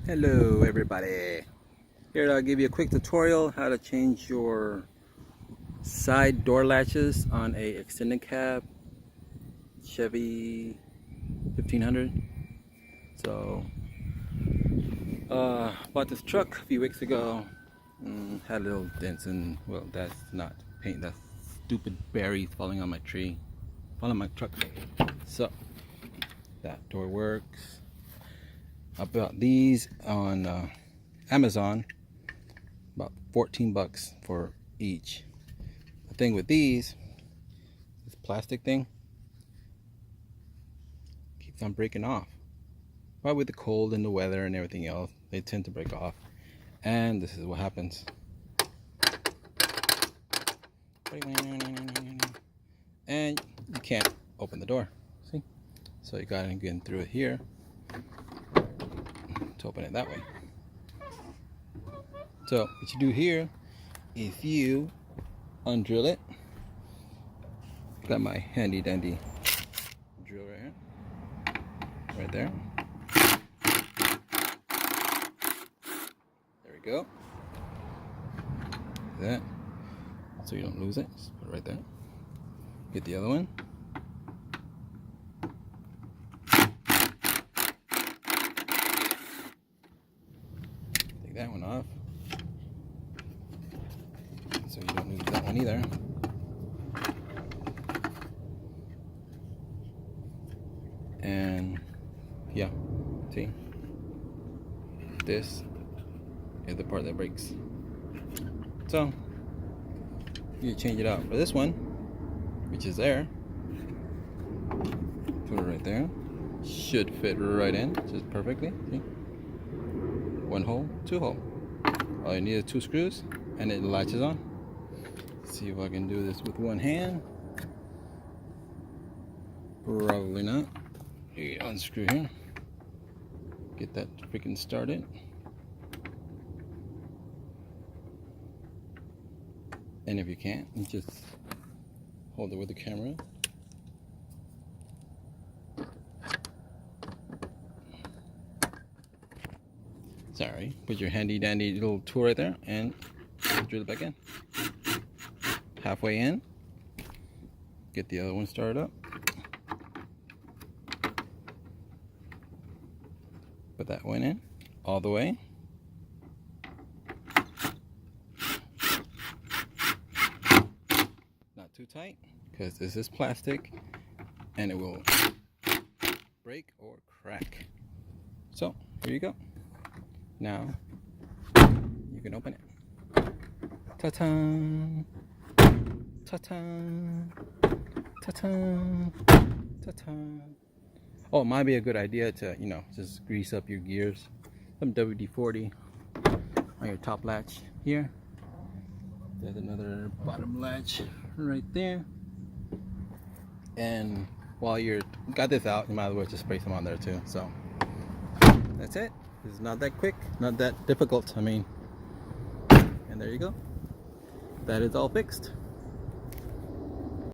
Hello everybody. Here I'll give you a quick tutorial how to change your side door latches on a extended cab Chevy 1500. So bought this truck a few weeks ago and had little dents, and well, that's not paint, that's stupid berries falling on my tree, falling on my truck. So that door works. I bought these on Amazon, about 14 bucks for each. The thing with these, this plastic thing keeps on breaking off. Probably with the cold and the weather and everything else, they tend to break off. And this is what happens. And you can't open the door. See? So you gotta get in through it here to open it that way. So what you do here, if you undrill it, got my handy dandy drill right here, right there. There we go. Like that, so you don't lose it. Just put it right there. Get the other one. Take that one off, so you don't lose that one either. And yeah, see, this is the part that breaks. So you change it out for this one, which is there. Put it right there. Should fit right in just perfectly. See? One hole, two hole. All you need is 2 screws and it latches on. Let's see if I can do this with one hand. Probably not. You unscrew here. Get that freaking started. And if you can't, you just hold it with the camera. Sorry, put your handy dandy little tool right there and drill it back in. Halfway in, get the other one started up. Put that one in all the way. Not too tight, because this is plastic and it will break or crack. So here you go. Now you can open it. Ta-ta! Ta-ta! Ta-ta! Ta-ta! Oh, it might be a good idea to, just grease up your gears. Some WD-40 on your top latch here. There's another bottom latch right there. And while you're got this out, you might as well just spray some on there too. So that's it. It's not that quick, not that difficult. And there you go. That is all fixed.